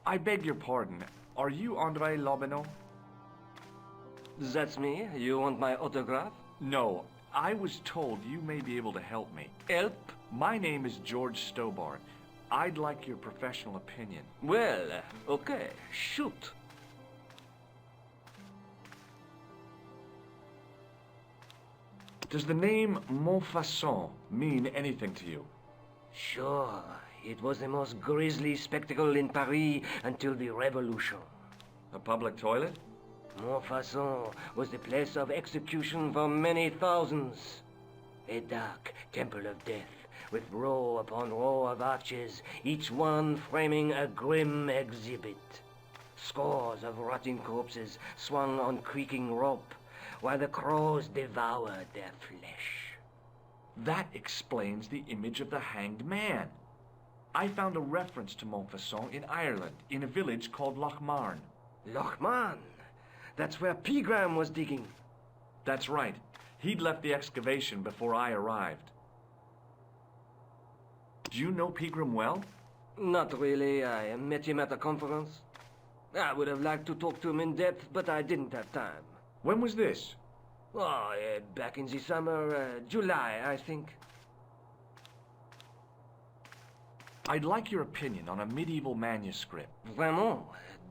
I beg your pardon. Are you André Lobineau? That's me. You want my autograph? No, I was told you may be able to help me. Help? My name is George Stobbart. I'd like your professional opinion. Well, okay, shoot. Does the name Montfaucon mean anything to you? Sure. It was the most grisly spectacle in Paris until the Revolution. A public toilet? Montfaucon was the place of execution for many thousands. A dark temple of death, with row upon row of arches, each one framing a grim exhibit. Scores of rotting corpses swung on creaking rope, while the crows devoured their flesh. That explains the image of the hanged man. I found a reference to Montfaucon in Ireland, in a village called Lochmarn. Lochmarn? That's where Pegram was digging. That's right. He'd left the excavation before I arrived. Do you know Pegram well? Not really. I met him at a conference. I would have liked to talk to him in depth, but I didn't have time. When was this? Oh, back in the summer, July, I think. I'd like your opinion on a medieval manuscript. Vraiment?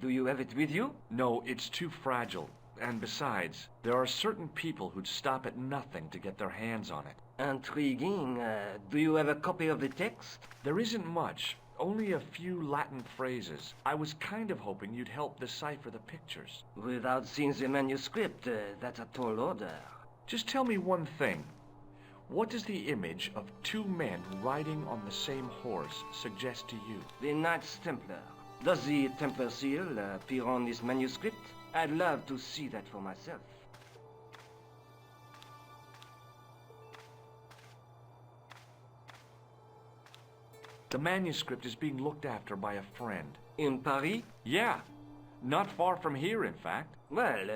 Do you have it with you? No, it's too fragile. And besides, there are certain people who'd stop at nothing to get their hands on it. Intriguing. Do you have a copy of the text? There isn't much. Only a few Latin phrases. I was kind of hoping you'd help decipher the pictures. Without seeing the manuscript, that's a tall order. Just tell me one thing. What does the image of two men riding on the same horse suggest to you? The Knights Templar. Does the Templar seal appear on this manuscript? I'd love to see that for myself. The manuscript is being looked after by a friend. In Paris? Yeah. Not far from here, in fact. Well,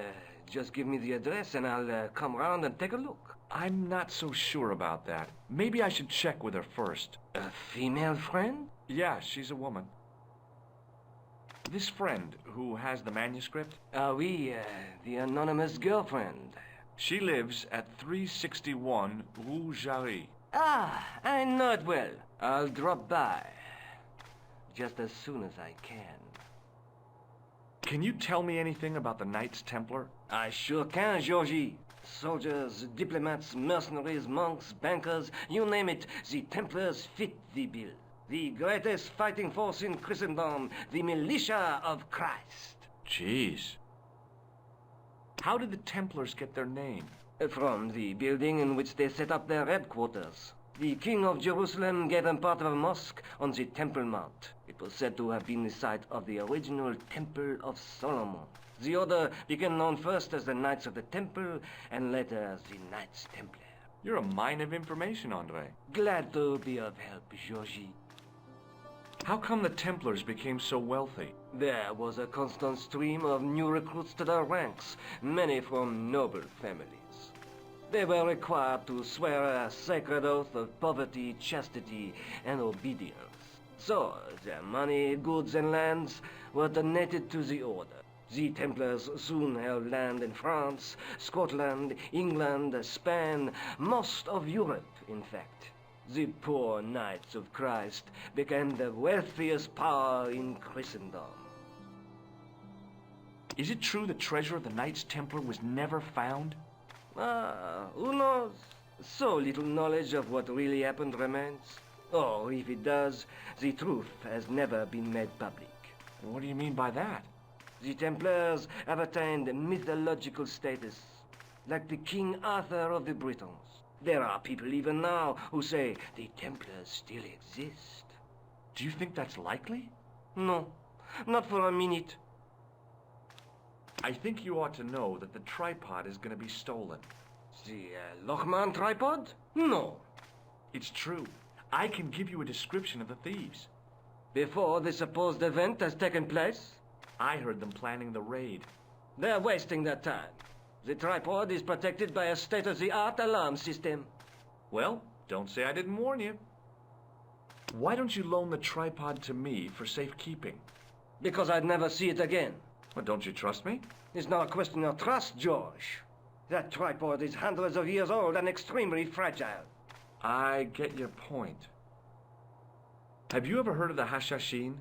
just give me the address and I'll come round and take a look. I'm not so sure about that. Maybe I should check with her first. A female friend? Yeah, she's a woman. This friend who has the manuscript? Oui, the anonymous girlfriend. She lives at 361 Rue Jarry. Ah, I know it well. I'll drop by. Just as soon as I can. Can you tell me anything about the Knights Templar? I sure can, Georgie. Soldiers, diplomats, mercenaries, monks, bankers, you name it, the Templars fit the bill. The greatest fighting force in Christendom, the militia of Christ. Jeez. How did the Templars get their name? From the building in which they set up their headquarters. The King of Jerusalem gave them part of a mosque on the Temple Mount. It was said to have been the site of the original Temple of Solomon. The order became known first as the Knights of the Temple, and later as the Knights Templar. You're a mine of information, André. Glad to be of help, Georgie. How come the Templars became so wealthy? There was a constant stream of new recruits to their ranks, many from noble families. They were required to swear a sacred oath of poverty, chastity, and obedience. So, their money, goods, and lands were donated to the order. The Templars soon held land in France, Scotland, England, Spain, most of Europe, in fact. The poor Knights of Christ became the wealthiest power in Christendom. Is it true the treasure of the Knights Templar was never found? Who knows? So little knowledge of what really happened remains. Or if it does, the truth has never been made public. What do you mean by that? The Templars have attained mythological status, like the King Arthur of the Britons. There are people even now who say the Templars still exist. Do you think that's likely? No, not for a minute. I think you ought to know that the tripod is going to be stolen. The Lochmarn tripod? No. It's true. I can give you a description of the thieves. Before the supposed event has taken place? I heard them planning the raid. They're wasting their time. The tripod is protected by a state-of-the-art alarm system. Well, don't say I didn't warn you. Why don't you loan the tripod to me for safekeeping? Because I'd never see it again. Well, don't you trust me? It's not a question of trust, George. That tripod is hundreds of years old and extremely fragile. I get your point. Have you ever heard of the Hashashin?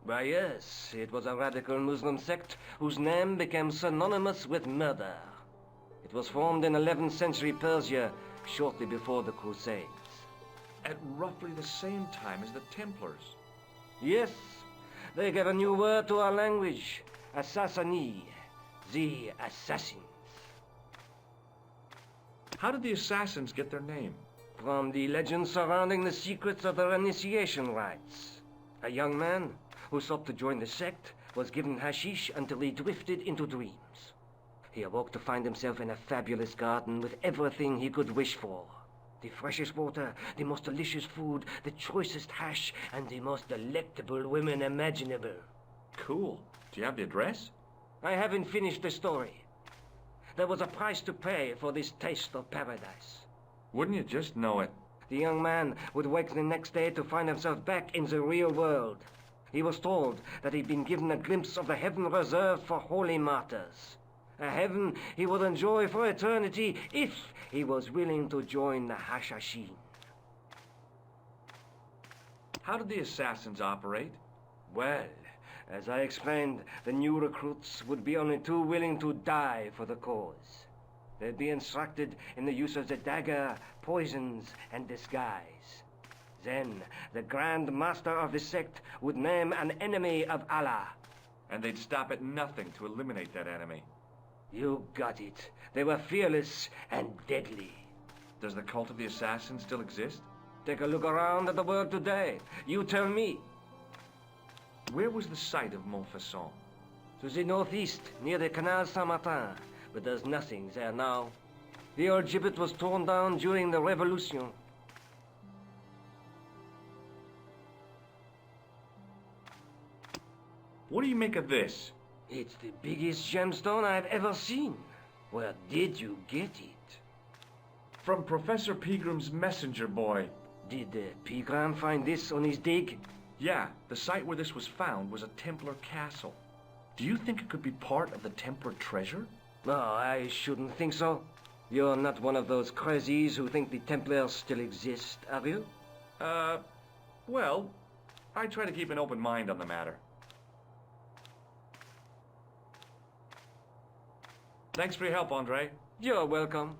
Why, yes. It was a radical Muslim sect whose name became synonymous with murder. It was formed in 11th century Persia, shortly before the Crusades. At roughly the same time as the Templars. Yes, they gave a new word to our language. Assassini, the assassins. How did the assassins get their name? From the legends surrounding the secrets of their initiation rites. A young man who sought to join the sect was given hashish until he drifted into dreams. He awoke to find himself in a fabulous garden with everything he could wish for. The freshest water, the most delicious food, the choicest hash, and the most delectable women imaginable. Cool. Do you have the address? I haven't finished the story. There was a price to pay for this taste of paradise. Wouldn't you just know it? The young man would wake the next day to find himself back in the real world. He was told that he'd been given a glimpse of the heaven reserved for holy martyrs. A heaven he would enjoy for eternity if he was willing to join the Hashashin. How did the assassins operate? Well, as I explained, the new recruits would be only too willing to die for the cause. They'd be instructed in the use of the dagger, poisons, and disguise. Then, the Grand Master of the sect would name an enemy of Allah. And they'd stop at nothing to eliminate that enemy. You got it. They were fearless and deadly. Does the cult of the assassins still exist? Take a look around at the world today. You tell me. Where was the site of Montfaucon? To the northeast, near the Canal Saint-Martin. But there's nothing there now. The old gibbet was torn down during the Revolution. What do you make of this? It's the biggest gemstone I've ever seen. Where did you get it? From Professor Pegram's messenger boy. Did Pegram find this on his dig? Yeah, the site where this was found was a Templar castle. Do you think it could be part of the Templar treasure? No, I shouldn't think so. You're not one of those crazies who think the Templars still exist, are you? Well, I try to keep an open mind on the matter. Thanks for your help, Andre. You're welcome.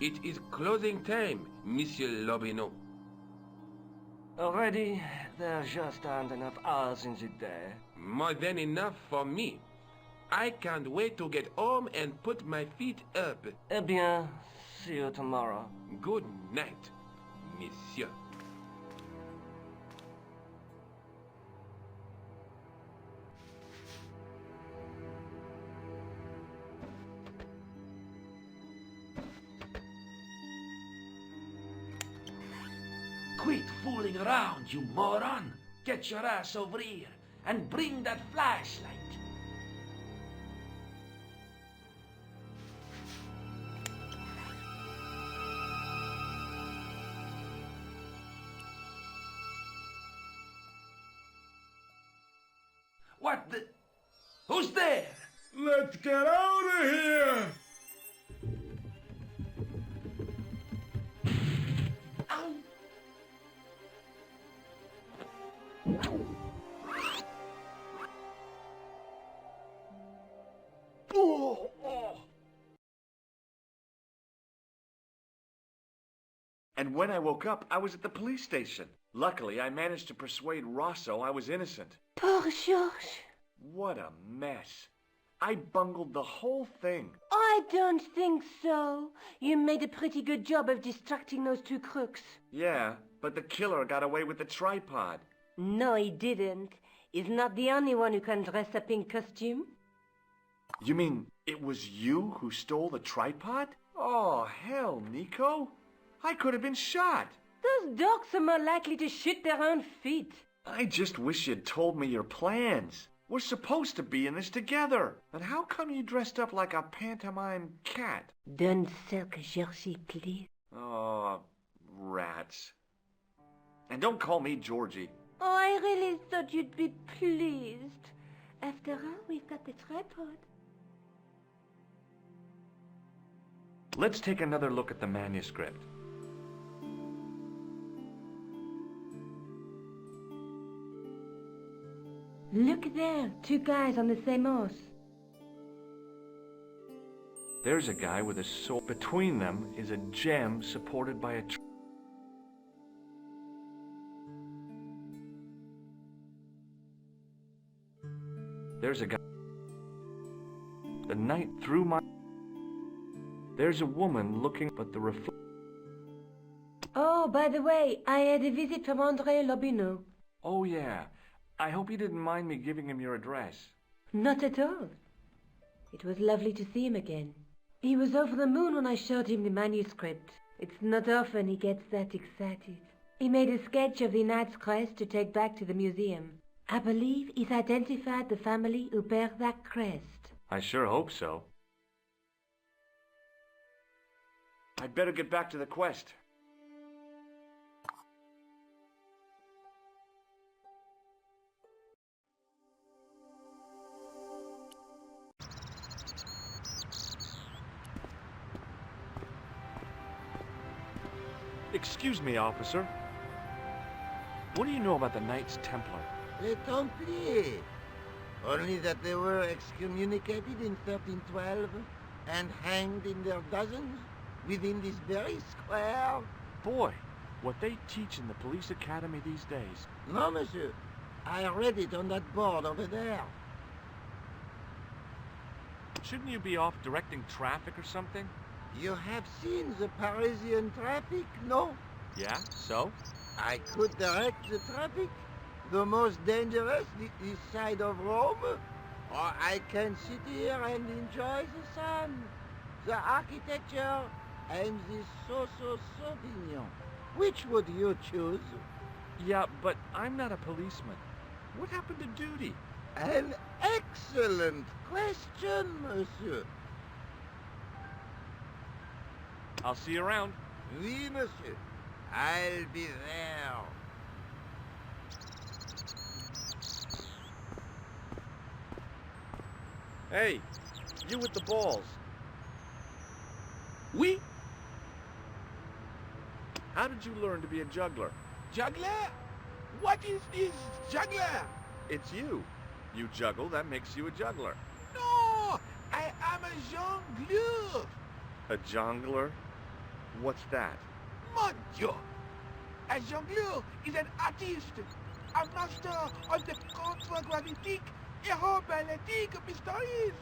It is closing time, Monsieur Lobineau. Already, there just aren't enough hours in the day. More than enough for me. I can't wait to get home and put my feet up. Eh bien, see you tomorrow. Good night, Monsieur. Quit fooling around, you moron! Get your ass over here and bring that flashlight. What the? Who's there? Let's get out of here! Ow! Oh, oh. And when I woke up, I was at the police station. Luckily, I managed to persuade Rosso I was innocent. Poor Georges. What a mess. I bungled the whole thing. I don't think so. You made a pretty good job of distracting those two crooks. Yeah, but the killer got away with the tripod. No, he didn't. He's not the only one who can dress up in costume. You mean it was you who stole the tripod? Oh, hell, Nico. I could have been shot. Those dogs are more likely to shoot their own feet. I just wish you'd told me your plans. We're supposed to be in this together. And how come you dressed up like a pantomime cat? Don't sulk, Georgie, please. Oh, rats. And don't call me Georgie. Oh, I really thought you'd be pleased. After all, we've got the tripod. Let's take another look at the manuscript. Look there, two guys on the same horse. There's a guy with a sword. Between them is a gem supported by a tree. There's a guy. The knight threw my... There's a woman looking, but the reflection... Oh, by the way, I had a visit from André Lobineau. Oh, yeah. I hope you didn't mind me giving him your address. Not at all. It was lovely to see him again. He was over the moon when I showed him the manuscript. It's not often he gets that excited. He made a sketch of the knight's crest to take back to the museum. I believe he's identified the family who bear that crest. I sure hope so. I'd better get back to the quest. Excuse me, officer. What do you know about the Knights Templar? Les Templiers. Only that they were excommunicated in 1312 and hanged in their dozens within this very square. Boy, what they teach in the police academy these days. No, monsieur. I read it on that board over there. Shouldn't you be off directing traffic or something? You have seen the Parisian traffic, no? Yeah, so? I could direct the traffic. The most dangerous this side of Rome. Or I can sit here and enjoy the sun, the architecture, and the Sauvignon. Which would you choose? Yeah, but I'm not a policeman. What happened to duty? An excellent question, monsieur. I'll see you around. Oui, monsieur. I'll be there. Hey, you with the balls. Oui, How did you learn to be a juggler? juggler? What is this juggler? It's you. You juggle, that makes you a juggler. No, I am a jongleur. A jongler? What's that? Mon Dieu! A jongleur is an artist, a master of the contragravitic aeroballetic mysteries.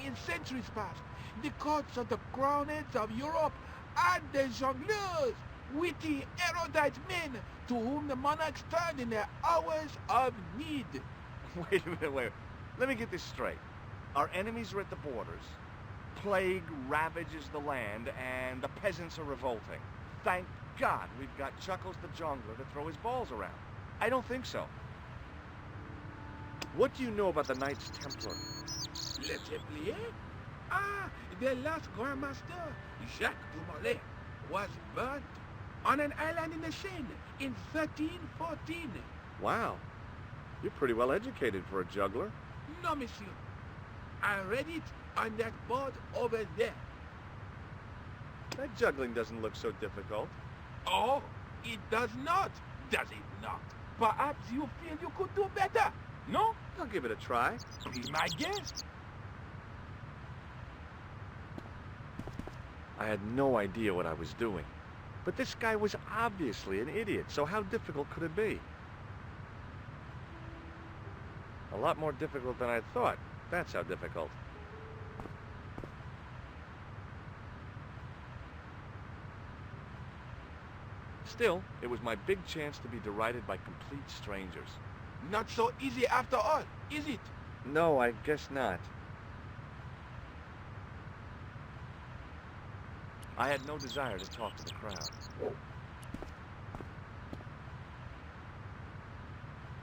In centuries past, the courts of the crowned heads of Europe had the jongleurs, witty, erudite men to whom the monarchs turned in their hours of need. Wait a minute, wait. Let me get this straight. Our enemies are at the borders. Plague ravages the land, and the peasants are revolting. Thank God we've got Chuckles the Jongler to throw his balls around. I don't think so. What do you know about the Knights Templar? Le Templier? Ah, their last Grand Master, Jacques Dumoulin, was burnt on an island in the Seine in 1314. Wow. You're pretty well educated for a juggler. No, monsieur. I read it on that board over there. That juggling doesn't look so difficult. Oh, it does not, does it not? Perhaps you feel you could do better, no? I'll give it a try. Be my guest. I had no idea what I was doing. But this guy was obviously an idiot, so how difficult could it be? A lot more difficult than I thought. That's how difficult. Still, it was my big chance to be derided by complete strangers. Not so easy after all, is it? No, I guess not. I had no desire to talk to the crowd. Still, it was my big chance to be derided by complete strangers. Not so easy after all, is it? No, I guess not. I had no desire to talk to the crowd. Still, it was my big chance to be derided by complete strangers.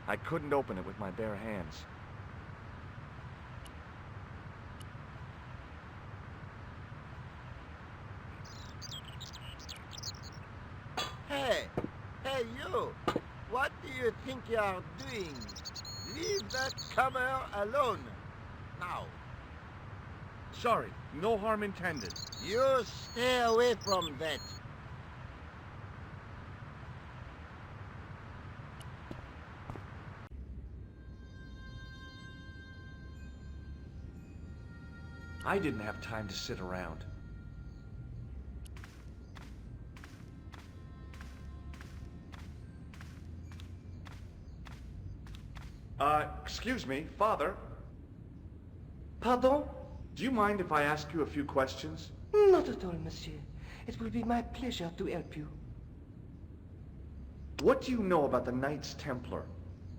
I couldn't open it with my bare hands. Hey, you! What do you think you are doing? Leave that cover alone. Now, Sorry, no harm intended. you stay away from that. I didn't have time to sit around. Excuse me, Father. Pardon? Do you mind if I ask you a few questions? Not at all, monsieur. It will be my pleasure to help you. What do you know about the Knights Templar?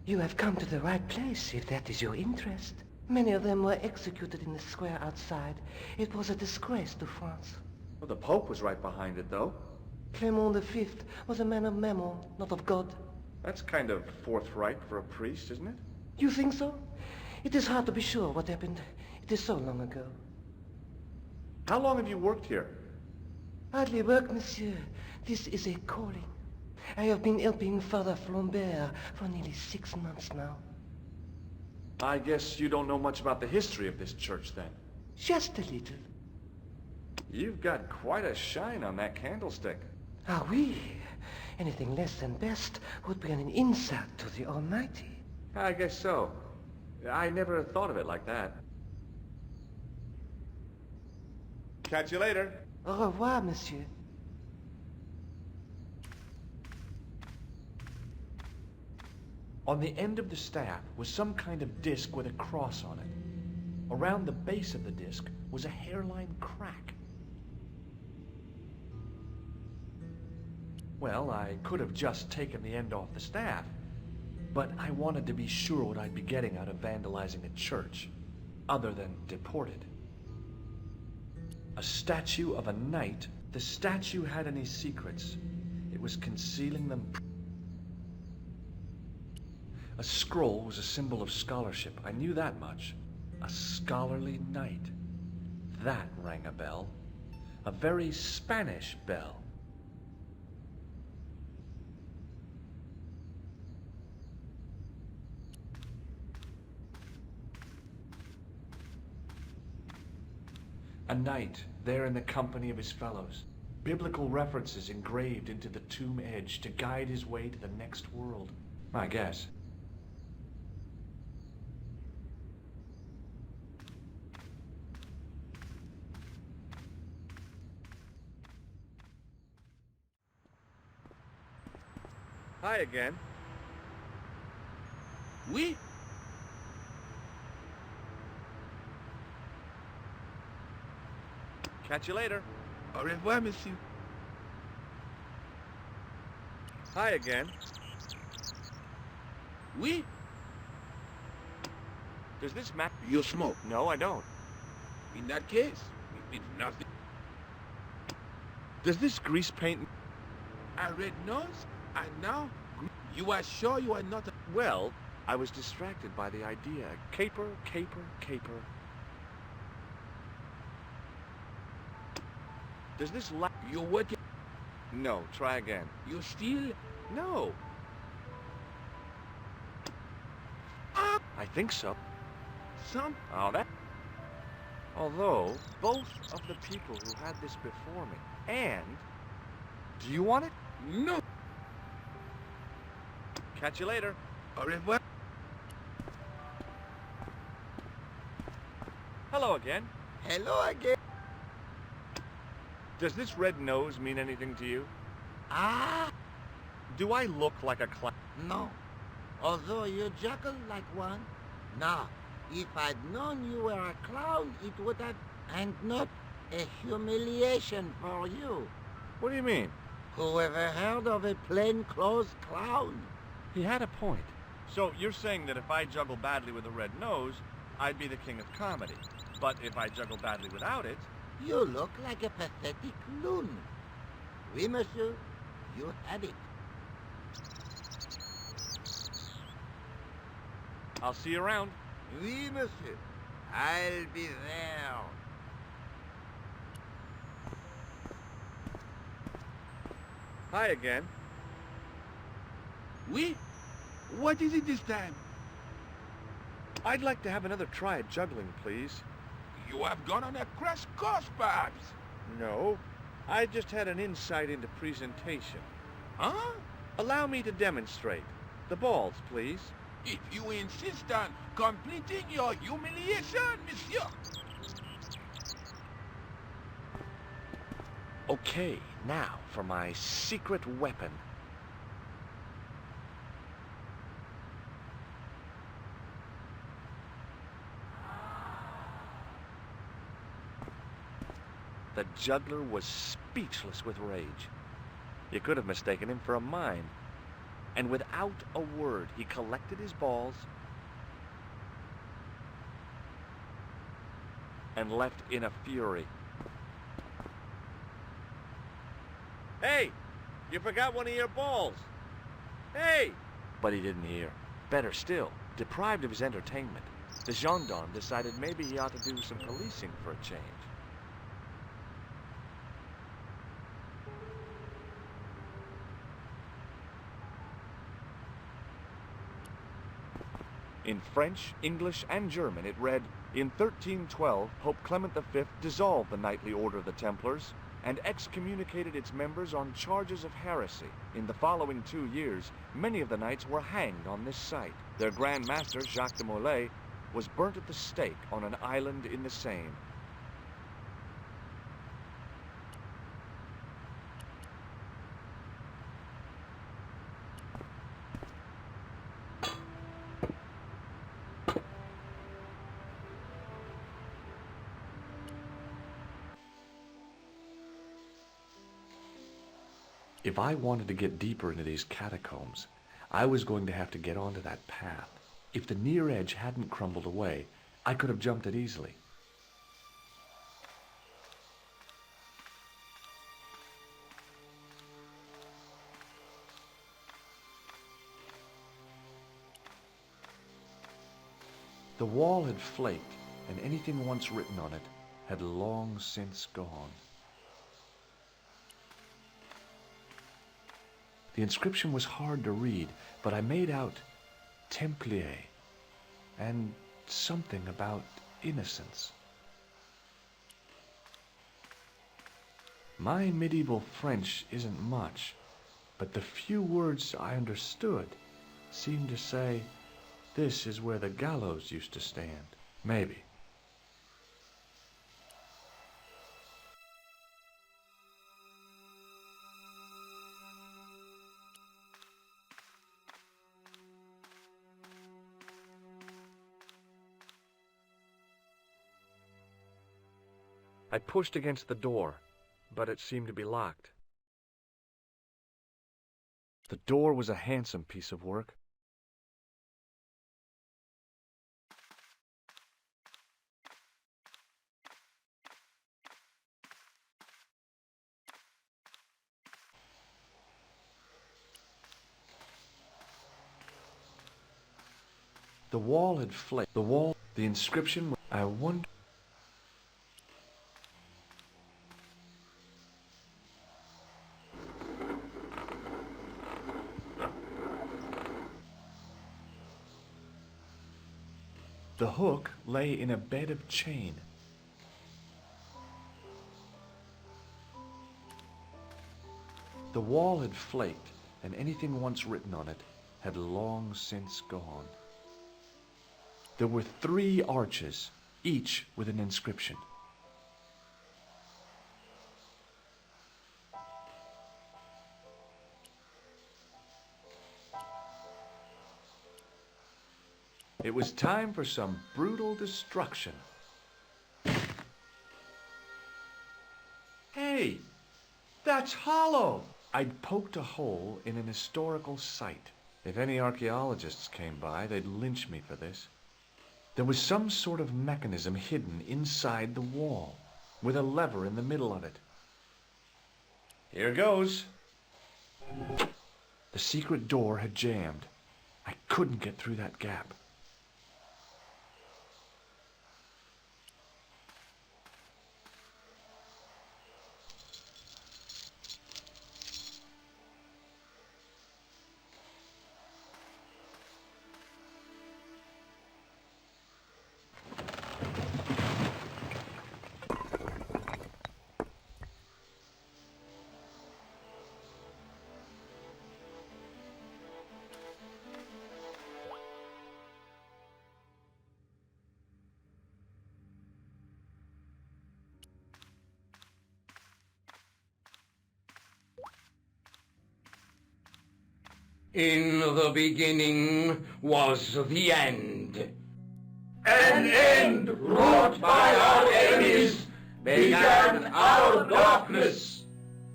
You have come to the right place, if that is your interest. Many of them were executed in the square outside. It was a disgrace to France. Well, the Pope was right behind it, though. Clement V was a man of mammon, not of God. That's kind of forthright for a priest, isn't it? You think so? It is hard to be sure what happened. It is so long ago. How long have you worked here? Hardly work, monsieur. This is a calling. I have been helping Father Flambert for nearly 6 months now. I guess you don't know much about the history of this church, then. Just a little. You've got quite a shine on that candlestick. Ah, oui. Anything less than best would be an insult to the Almighty. I guess so. I never thought of it like that. Catch you later. Au revoir, monsieur. On the end of the staff was some kind of disc with a cross on it. Around the base of the disc was a hairline crack. Well, I could have just taken the end off the staff, but I wanted to be sure what I'd be getting out of vandalizing a church, other than deported. A statue of a knight. The statue had any secrets. It was concealing them. A scroll was a symbol of scholarship. I knew that much. A scholarly knight. That rang a bell. A very Spanish bell. A knight, there in the company of his fellows. Biblical references engraved into the tomb edge to guide his way to the next world. I guess. Hi again. Oui? Catch you later. Au revoir, monsieur. Hi again. Oui? Does this map... You smoke. No, I don't. In that case, it means nothing. Does this grease paint... A red nose, and now you are sure you are not a... Well, I was distracted by the idea. Caper, caper, caper. Does this You work... No, try again. You steal... No. I think so. Some... Oh, that... Although, both of the people who had this before me, and... Do you want it? No. Catch you later. Au revoir. Hello again. Hello again. Does this red nose mean anything to you? Ah, Do I look like a clown? no. Although you juggle like one. Now, if I'd known you were a clown, it would have... And not a humiliation for you. What do you mean? Who ever heard of a plain-clothes clown? He had a point. So you're saying that if I juggle badly with a red nose, I'd be the king of comedy. But if I juggle badly without it... You look like a pathetic loon. Oui, monsieur. You had it. I'll see you around. Oui, monsieur. I'll be there. Hi again. Oui? What is it this time? I'd like to have another try at juggling, please. You have gone on a crash course, perhaps? No, I just had an insight into presentation. Huh? Allow me to demonstrate. The balls, please. If you insist on completing your humiliation, monsieur. Okay, now for my secret weapon. The juggler was speechless with rage. You could have mistaken him for a mime. And without a word, he collected his balls and left in a fury. Hey! You forgot one of your balls! Hey! But he didn't hear. Better still, deprived of his entertainment, the gendarme decided maybe he ought to do some policing for a change. In French, English, and German it read, "In 1312, Pope Clement V dissolved the knightly order of the Templars and excommunicated its members on charges of heresy. In the following 2 years, many of the knights were hanged on this site. Their Grand Master, Jacques de Molay, was burnt at the stake on an island in the Seine." If I wanted to get deeper into these catacombs, I was going to have to get onto that path. If the near edge hadn't crumbled away, I could have jumped it easily. The wall had flaked, and anything once written on it had long since gone. The inscription was hard to read, but I made out templier and something about innocence. My medieval French isn't much, but the few words I understood seemed to say, "This is where the gallows used to stand." Maybe. I pushed against the door, but it seemed to be locked. The door was a handsome piece of work. The wall had flaked. The inscription, I wonder. The hook lay in a bed of chain. The wall had flaked, and anything once written on it had long since gone. There were 3 arches, each with an inscription. It was time for some brutal destruction. Hey, that's hollow! I'd poked a hole in an historical site. If any archaeologists came by, they'd lynch me for this. There was some sort of mechanism hidden inside the wall, with a lever in the middle of it. Here goes. The secret door had jammed. I couldn't get through that gap. In the beginning was the end. An end wrought by our enemies began our darkness.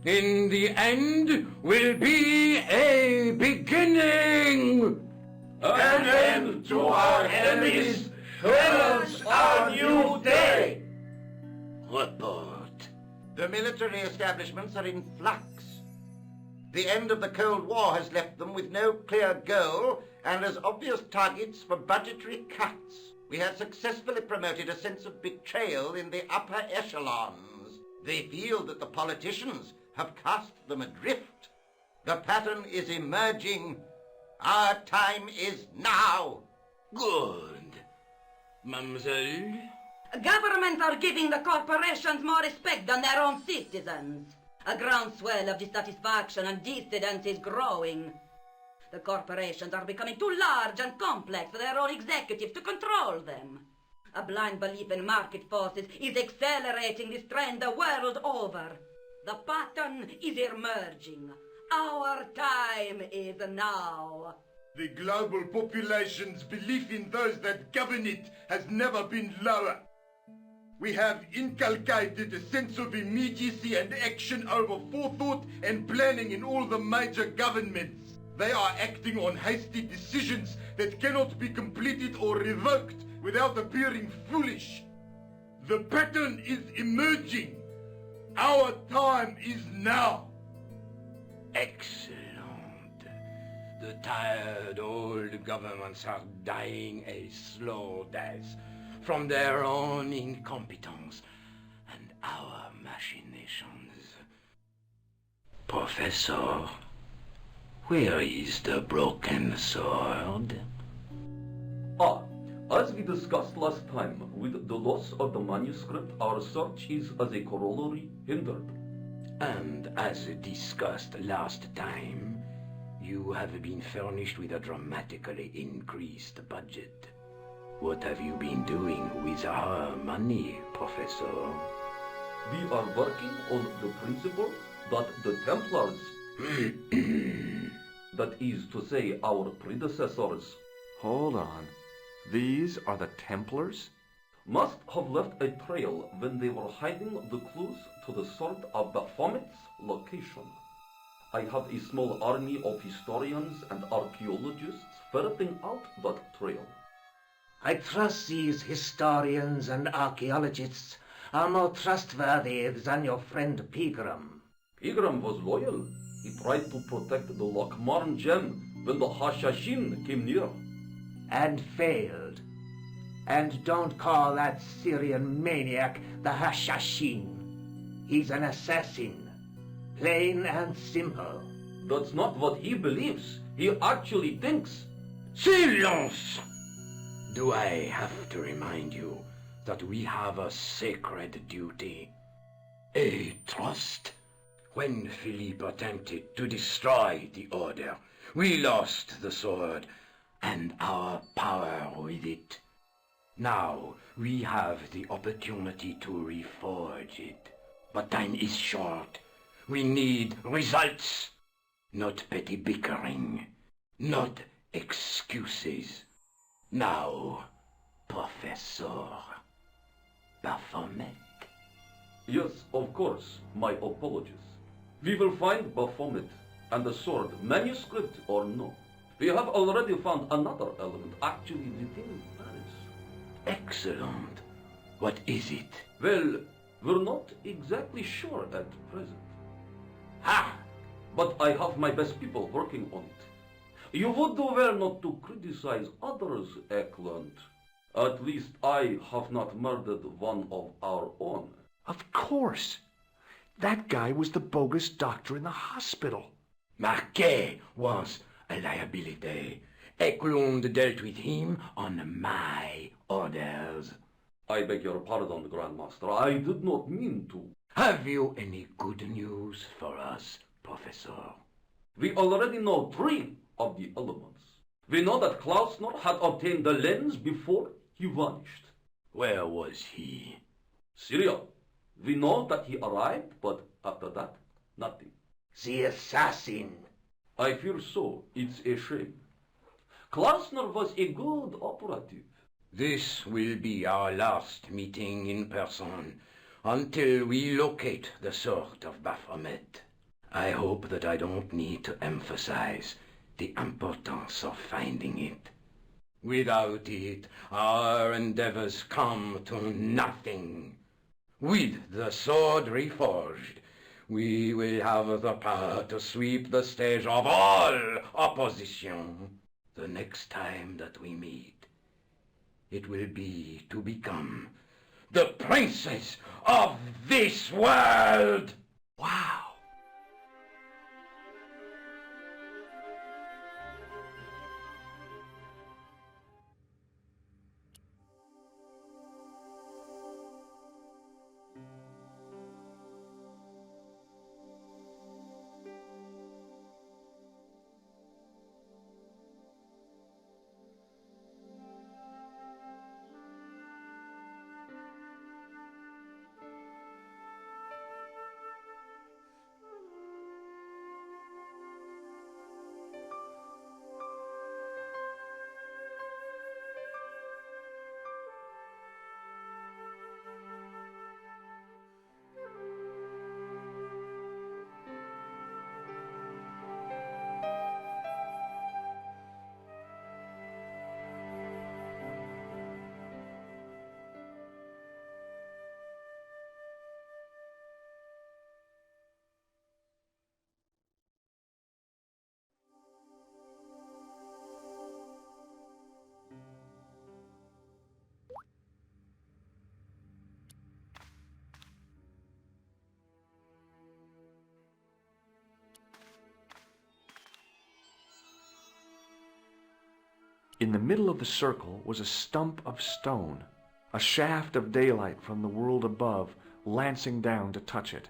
In the end will be a beginning. An end to our enemies heralds our new day. Report. The military establishments are in flux. The end of the Cold War has left them with no clear goal and as obvious targets for budgetary cuts. We have successfully promoted a sense of betrayal in the upper echelons. They feel that the politicians have cast them adrift. The pattern is emerging. Our time is now. Good. Mademoiselle? Governments are giving the corporations more respect than their own citizens. A groundswell of dissatisfaction and dissidence is growing. The corporations are becoming too large and complex for their own executives to control them. A blind belief in market forces is accelerating this trend the world over. The pattern is emerging. Our time is now. The global population's belief in those that govern it has never been lower. We have inculcated a sense of immediacy and action over forethought and planning in all the major governments. They are acting on hasty decisions that cannot be completed or revoked without appearing foolish. The pattern is emerging. Our time is now. Excellent. The tired old governments are dying a slow death from their own incompetence and our machinations. Professor, where is the broken sword? As we discussed last time, with the loss of the manuscript, our search is as a corollary hindered. And as discussed last time, you have been furnished with a dramatically increased budget. What have you been doing with our money, Professor? We are working on the principle that the Templars, that is to say our predecessors, Hold on. These are the Templars? must have left a trail when they were hiding the clues to the sword of Baphomet's location. I have a small army of historians and archaeologists ferreting out that trail. I trust these historians and archaeologists are more trustworthy than your friend Pegram. Pegram was loyal. He tried to protect the Lochmarn gem when the Hashashin came near. And failed. And don't call that Syrian maniac the Hashashin. He's an assassin. Plain and simple. That's not what he believes. He actually thinks. Silence! Do I have to remind you that we have a sacred duty? A trust? When Philippe attempted to destroy the Order, we lost the sword and our power with it. Now we have the opportunity to reforge it. But time is short. We need results, not petty bickering, not excuses. Now, Professor Baphomet. Yes, of course. My apologies. We will find Baphomet and the sword, manuscript or no. We have already found another element actually within Paris. Excellent. What is it? Well, we're not exactly sure at present. Ha! But I have my best people working on it. You would do well not to criticize others, Eklund. At least I have not murdered one of our own. Of course. That guy was the bogus doctor in the hospital. Marquet was a liability. Eklund dealt with him on my orders. I beg your pardon, Grandmaster. I did not mean to. Have you any good news for us, Professor? We already know 3 of the elements. We know that Klausner had obtained the lens before he vanished. Where was he? Syria. We know that he arrived, but after that, nothing. The assassin. I fear so. It's a shame. Klausner was a good operative. This will be our last meeting in person until we locate the sword of Baphomet. I hope that I don't need to emphasize the importance of finding it. Without it, our endeavors come to nothing. With the sword reforged, we will have the power to sweep the stage of all opposition. The next time that we meet, it will be to become the princess of this world! Wow! In the middle of the circle was a stump of stone, a shaft of daylight from the world above lancing down to touch it.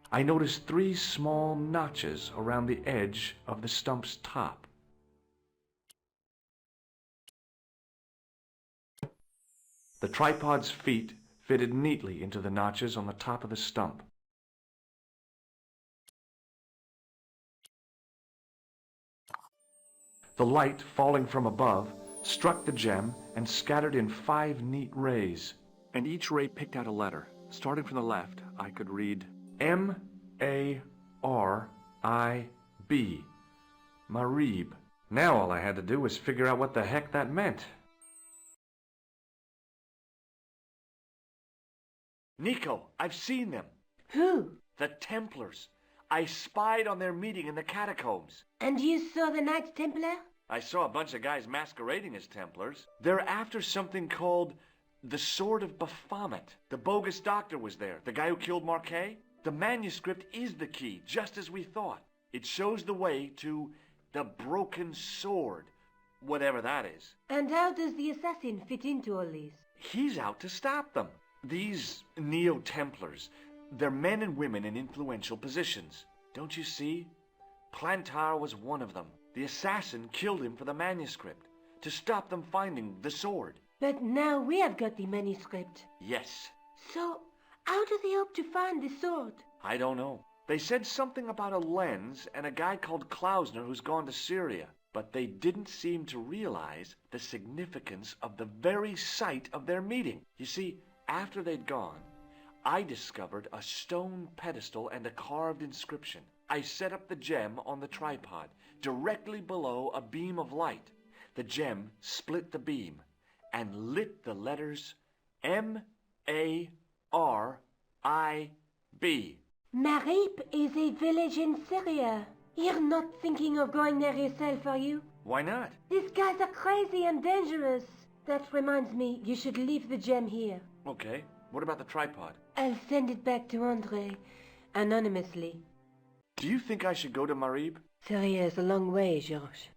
I noticed 3 small notches around the edge of the stump's top. The tripod's feet fitted neatly into the notches on the top of the stump. The light, falling from above, struck the gem and scattered in 5 neat rays. And each ray picked out a letter. Starting from the left, I could read M-A-R-I-B. Marib. Now all I had to do was figure out what the heck that meant. Nico, I've seen them. Who? The Templars. I spied on their meeting in the catacombs. And you saw the Knights Templar? I saw a bunch of guys masquerading as Templars. They're after something called the Sword of Baphomet. The bogus doctor was there, the guy who killed Marquet. The manuscript is the key, just as we thought. It shows the way to the broken sword, whatever that is. And how does the assassin fit into all this? He's out to stop them. These Neo-Templars, they're men and women in influential positions. Don't you see? Plantar was one of them. The assassin killed him for the manuscript, to stop them finding the sword. But now we have got the manuscript. Yes. So, how do they hope to find the sword? I don't know. They said something about a lens and a guy called Klausner who's gone to Syria. But they didn't seem to realize the significance of the very site of their meeting. You see, after they'd gone, I discovered a stone pedestal and a carved inscription. I set up the gem on the tripod, directly below a beam of light. The gem split the beam and lit the letters M-A-R-I-B. Marib is a village in Syria. You're not thinking of going there yourself, are you? Why not? These guys are crazy and dangerous. That reminds me, you should leave the gem here. Okay. What about the tripod? I'll send it back to André, anonymously. Do you think I should go to Marib? Syria is a long way, Georges.